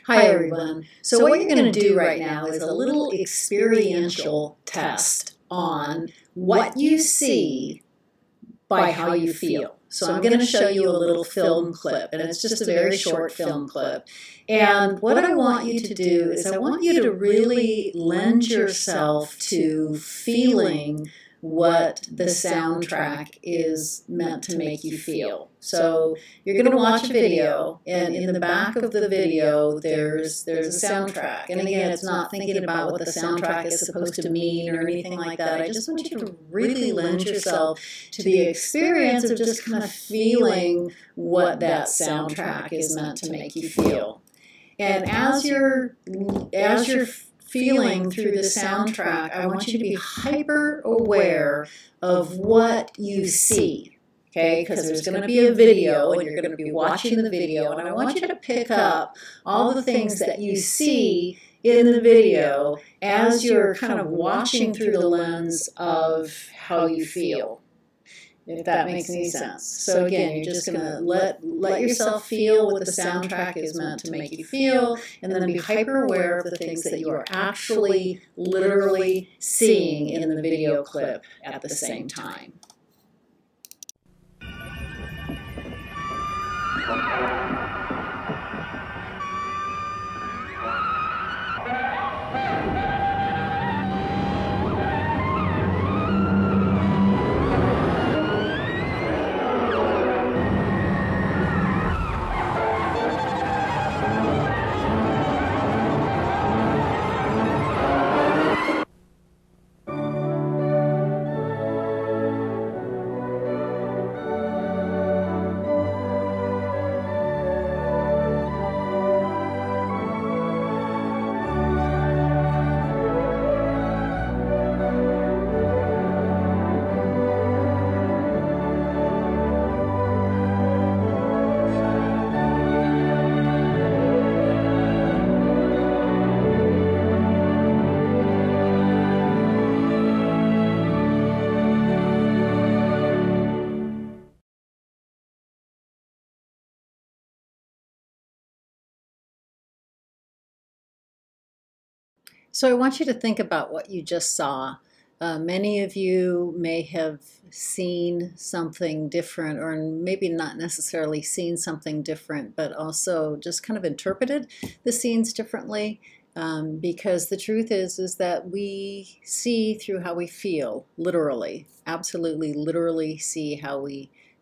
Hi everyone. So what you're going to do right now is a little experiential test on what you see by how you feel. So I'm going to show you a little film clip, and it's just a very short film clip. And what I want you to do is I want you to really lend yourself to feeling what the soundtrack is meant to make you feel. So you're going to watch a video, and in the back of the video there's a soundtrack. And again, it's not thinking about what the soundtrack is supposed to mean or anything like that. I just want you to really lend yourself to the experience of just kind of feeling what that soundtrack is meant to make you feel. And as you're feeling through the soundtrack, I want you to be hyper aware of what you see, okay? Because there's going to be a video, and you're going to be watching the video, and I want you to pick up all the things that you see in the video as you're kind of watching through the lens of how you feel, if that makes any sense. So again, you're just going to let yourself feel what the soundtrack is meant to make you feel, and then be hyper aware of the things that you are actually literally seeing in the video clip at the same time. So I want you to think about what you just saw. Many of you may have seen something different, or maybe not necessarily seen something different, but also just kind of interpreted the scenes differently. Because the truth is that we see through how we feel, literally, absolutely literally see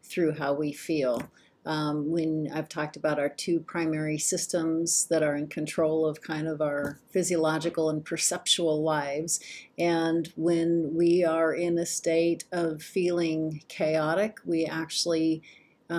through how we feel. When I've talked about our two primary systems that are in control of kind of our physiological and perceptual lives, and when we are in a state of feeling chaotic, we actually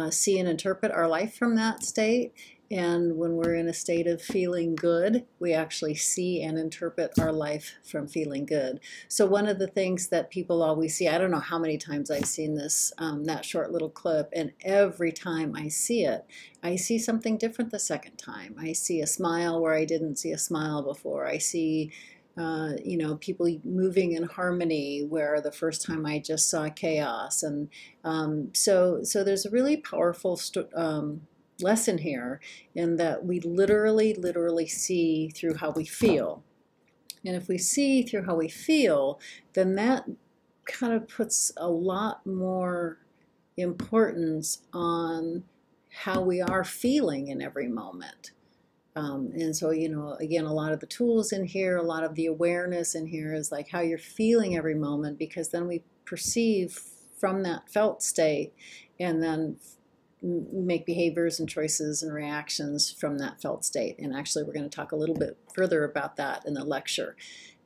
see and interpret our life from that state. And when we're in a state of feeling good, we actually see and interpret our life from feeling good. So one of the things that people always see, I don't know how many times I've seen this, that short little clip, and every time I see it, I see something different the second time. I see a smile where I didn't see a smile before. I see people moving in harmony where the first time I just saw chaos. And so there's a really powerful lesson here, in that we literally see through how we feel. And if we see through how we feel, then that kind of puts a lot more importance on how we are feeling in every moment. And so, again, a lot of the tools in here, a lot of the awareness in here is like how you're feeling every moment, because then we perceive from that felt state, and then make behaviors and choices and reactions from that felt state. And actually, we're going to talk a little bit further about that in the lecture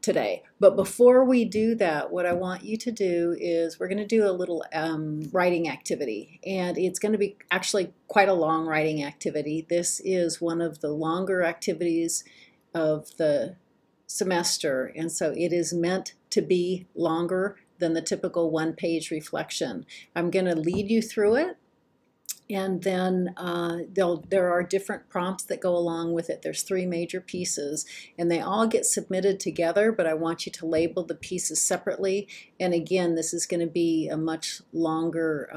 today. But before we do that, what I want you to do is we're going to do a little writing activity. And it's going to be actually quite a long writing activity. This is one of the longer activities of the semester. And so it is meant to be longer than the typical one-page reflection. I'm going to lead you through it. And then there are different prompts that go along with it. There's 3 major pieces, and they all get submitted together, but I want you to label the pieces separately. And again, this is going to be a much longer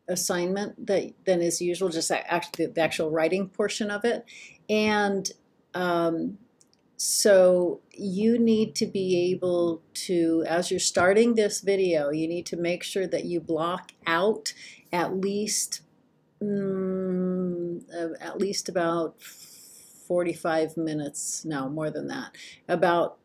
assignment than is usual, just the actual writing portion of it. And so you need to be able to, as you're starting this video, you need to make sure that you block out at least about 45 minutes, no, more than that, about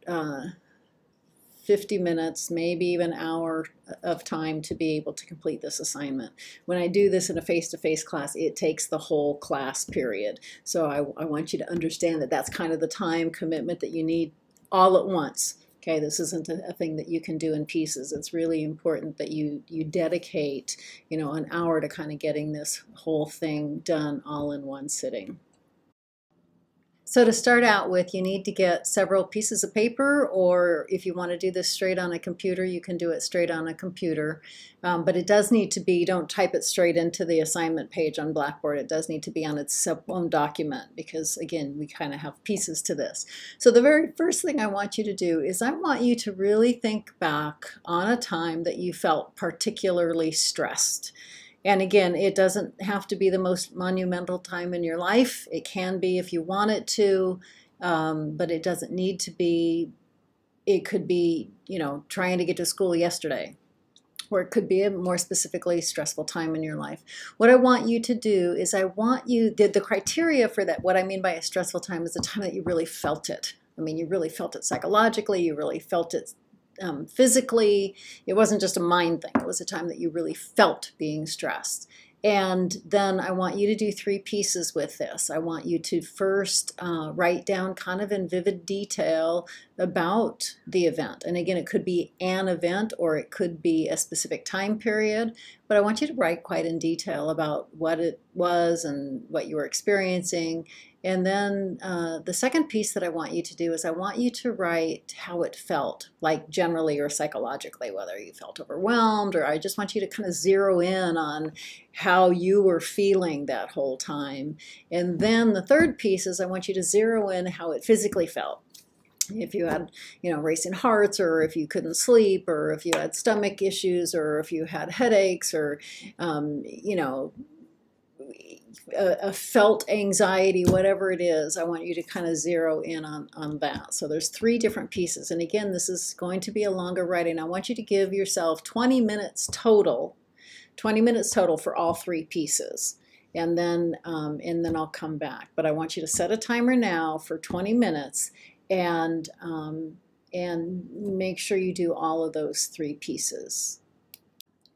50 minutes, maybe even an hour of time to be able to complete this assignment. When I do this in a face-to-face class, it takes the whole class period. So I want you to understand that that's kind of the time commitment that you need all at once. Okay, this isn't a thing that you can do in pieces. It's really important that you dedicate, an hour to kind of getting this whole thing done all in one sitting. So to start out with, you need to get several pieces of paper, or if you want to do this straight on a computer, you can do it straight on a computer. But it does need to be, don't type it straight into the assignment page on Blackboard. It does need to be on its own document because, again, we kind of have pieces to this. So the very first thing I want you to do is I want you to really think back on a time that you felt particularly stressed. And again, it doesn't have to be the most monumental time in your life. It can be if you want it to, but it doesn't need to be. It could be, trying to get to school yesterday, or it could be a more specifically stressful time in your life. What I want you to do is I want you, the criteria for that, what I mean by a stressful time is the time that you really felt it. I mean, you really felt it psychologically, you really felt it physically. It wasn't just a mind thing. It was a time that you really felt being stressed. And then I want you to do 3 pieces with this. I want you to first write down kind of in vivid detail about the event. And again, it could be an event or it could be a specific time period, but I want you to write quite in detail about what it was and what you were experiencing. And then the second piece that I want you to do is I want you to write how it felt, like generally or psychologically, whether you felt overwhelmed, or I just want you to kind of zero in on how you were feeling that whole time. And then the third piece is I want you to zero in how it physically felt. If you had, racing hearts, or if you couldn't sleep, or if you had stomach issues, or if you had headaches, or, a felt anxiety, whatever it is, I want you to kind of zero in on that. So there's 3 different pieces. And again, this is going to be a longer writing. I want you to give yourself 20 minutes total for all 3 pieces. And then I'll come back. But I want you to set a timer now for 20 minutes and make sure you do all of those 3 pieces.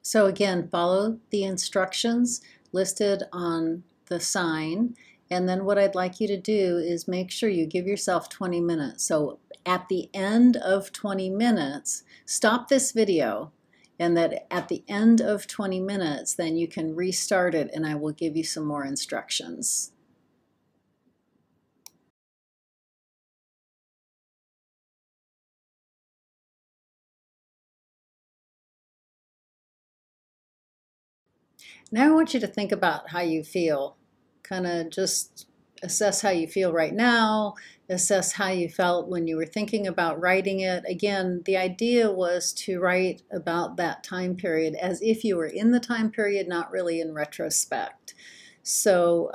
So again, follow the instructions listed on the sign, and then what I'd like you to do is make sure you give yourself 20 minutes. So at the end of 20 minutes, stop this video, and that at the end of 20 minutes, then you can restart it and I will give you some more instructions. Now I want you to think about how you feel. Kind of just assess how you feel right now, assess how you felt when you were thinking about writing it. Again, the idea was to write about that time period as if you were in the time period, not really in retrospect. So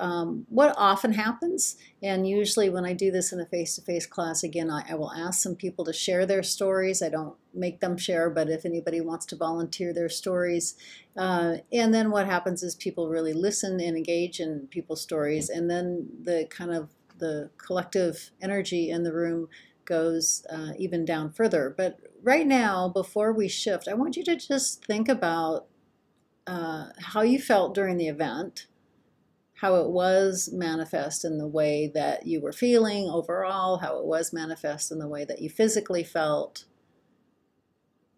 what often happens, and usually when I do this in a face-to-face class, again, I will ask some people to share their stories. I don't make them share, but if anybody wants to volunteer their stories. And then what happens is people really listen and engage in people's stories, and then the kind of the collective energy in the room goes even down further. But right now, before we shift, I want you to just think about how you felt during the event, how it was manifest in the way that you were feeling overall, how it was manifest in the way that you physically felt.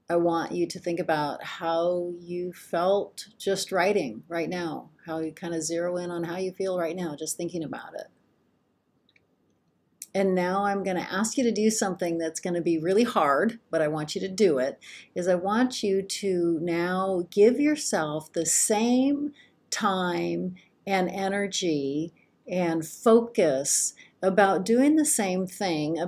I want you to think about how you felt just writing right now, how you kind of zero in on how you feel right now, just thinking about it. And now I'm going to ask you to do something that's going to be really hard, but I want you to do it, is I want you to now give yourself the same time and energy and focus about doing the same thing,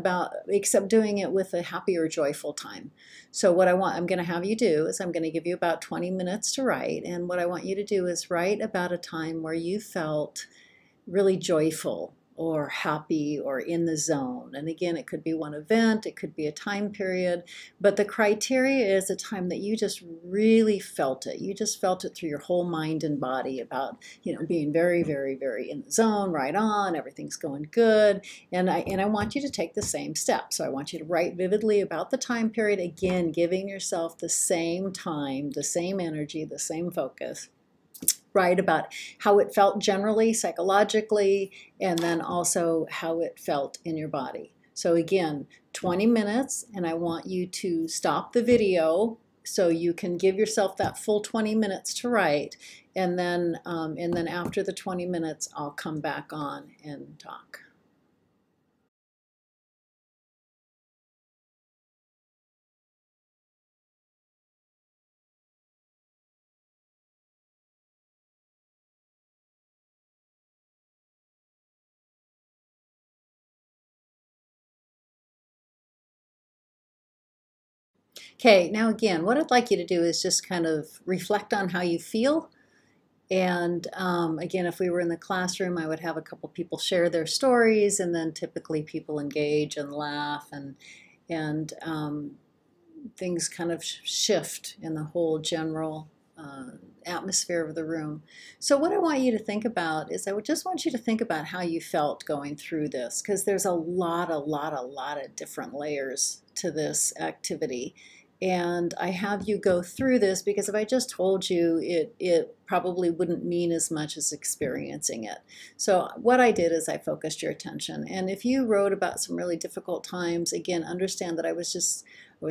except doing it with a happy or joyful time. So what I'm going to have you do is I'm going to give you about 20 minutes to write, and what I want you to do is write about a time where you felt really joyful or happy or in the zone. And again, it could be one event, it could be a time period, but the criteria is a time that you just really felt it. You just felt it through your whole mind and body about, being very, very, very in the zone, right on, everything's going good. And I want you to take the same step. So I want you to write vividly about the time period, again, giving yourself the same time, the same energy, the same focus. Write about how it felt generally, psychologically, and then also how it felt in your body. So again, 20 minutes, and I want you to stop the video so you can give yourself that full 20 minutes to write, and then after the 20 minutes, I'll come back on and talk. Okay, now again, what I'd like you to do is just kind of reflect on how you feel. And again, if we were in the classroom, I would have a couple people share their stories, and then typically people engage and laugh, and things kind of shift in the whole general atmosphere of the room. So what I want you to think about is I would just want you to think about how you felt going through this, because there's a lot of different layers to this activity. And I have you go through this because if I just told you, it probably wouldn't mean as much as experiencing it. So what I did is I focused your attention. And if you wrote about some really difficult times, again, understand that I was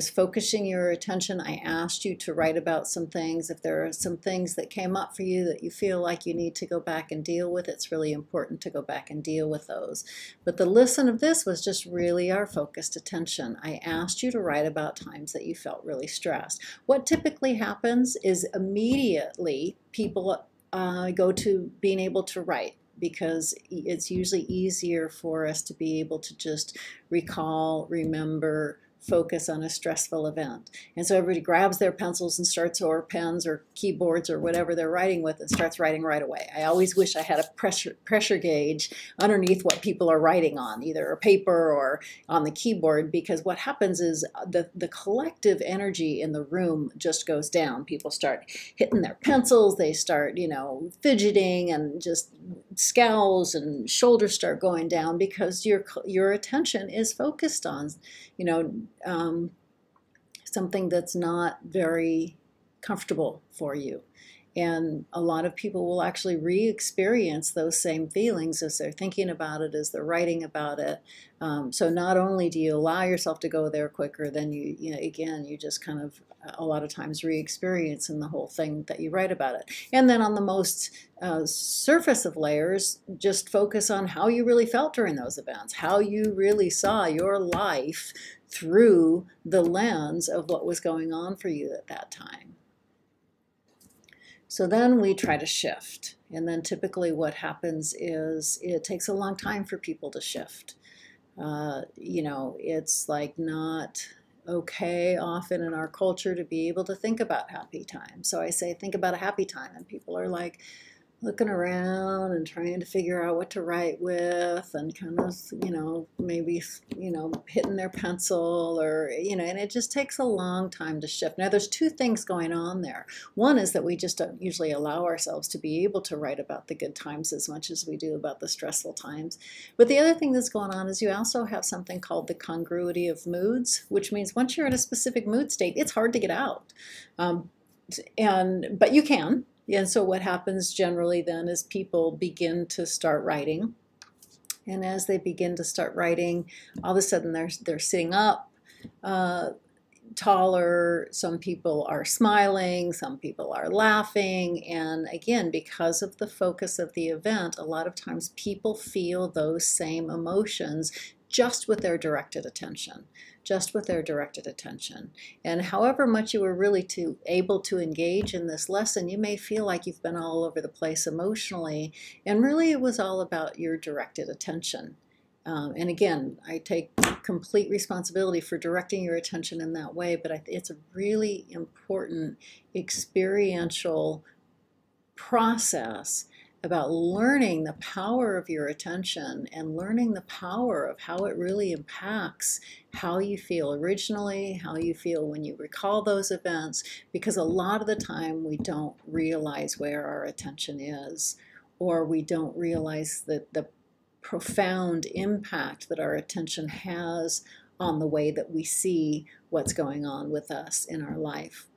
focusing your attention. I asked you to write about some things. If there are some things that came up for you that you feel like you need to go back and deal with, it's really important to go back and deal with those. But the lesson of this was just really our focused attention. I asked you to write about times that you felt really stressed. What typically happens is immediately people go to being able to write, because it's usually easier for us to be able to just recall, remember, focus on a stressful event. And so everybody grabs their pencils and starts, or pens or keyboards or whatever they're writing with, and starts writing right away. I always wish I had a pressure gauge underneath what people are writing on, either a paper or on the keyboard, because what happens is the collective energy in the room just goes down. People start hitting their pencils, they start, fidgeting, and just scowls and shoulders start going down because your attention is focused on, something that's not very comfortable for you. And a lot of people will actually re-experience those same feelings as they're thinking about it, as they're writing about it. So not only do you allow yourself to go there quicker, then you just kind of a lot of times re-experience in the whole thing that you write about it. And then on the most surface of layers, just focus on how you really felt during those events, how you really saw your life through the lens of what was going on for you at that time. So then we try to shift. And then typically what happens is it takes a long time for people to shift. It's like not okay often in our culture to be able to think about happy times. So I say, think about a happy time, and people are like looking around and trying to figure out what to write with, and kind of, maybe, hitting their pencil, or, and it just takes a long time to shift. Now, there's two things going on there. One is that we just don't usually allow ourselves to be able to write about the good times as much as we do about the stressful times. But the other thing that's going on is you also have something called the congruity of moods, which means once you're in a specific mood state, it's hard to get out. But you can. And so what happens generally then is people begin to start writing. And as they begin to start writing, all of a sudden they're sitting up taller. Some people are smiling, some people are laughing. And again, because of the focus of the event, a lot of times people feel those same emotions just with their directed attention. And however much you were really able to engage in this lesson, you may feel like you've been all over the place emotionally, and really it was all about your directed attention. And again, I take complete responsibility for directing your attention in that way, but it's a really important experiential process about learning the power of your attention and learning the power of how it really impacts how you feel originally, how you feel when you recall those events, because a lot of the time we don't realize where our attention is, or we don't realize that the profound impact that our attention has on the way that we see what's going on with us in our life.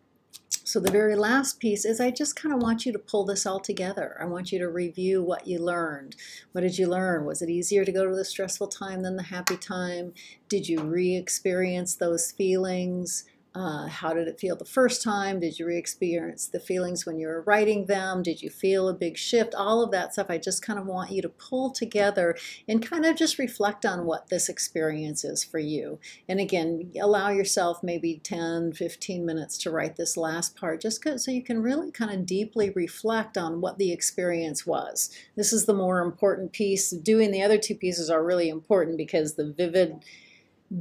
So the very last piece is I just kind of want you to pull this all together. I want you to review what you learned. What did you learn? Was it easier to go to the stressful time than the happy time? Did you re-experience those feelings? How did it feel the first time? Did you re-experience the feelings when you were writing them? Did you feel a big shift? All of that stuff I just kind of want you to pull together and kind of just reflect on what this experience is for you. And again, allow yourself maybe 10, 15 minutes to write this last part, just so you can really kind of deeply reflect on what the experience was. This is the more important piece. Doing the other two pieces are really important because the vivid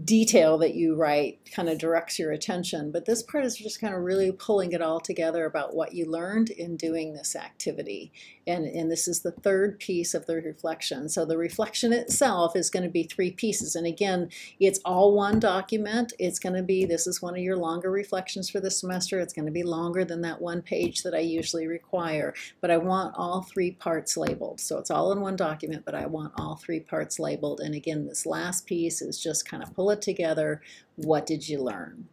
detail that you write kind of directs your attention, but this part is just kind of really pulling it all together about what you learned in doing this activity. And this is the third piece of the reflection. So the reflection itself is going to be 3 pieces, and again, it's all one document. It's going to be, this is one of your longer reflections for the semester. It's going to be longer than that 1 page that I usually require, but I want all 3 parts labeled. So it's all in one document, but I want all 3 parts labeled. And again, this last piece is just kind of pull it together. What did you learn?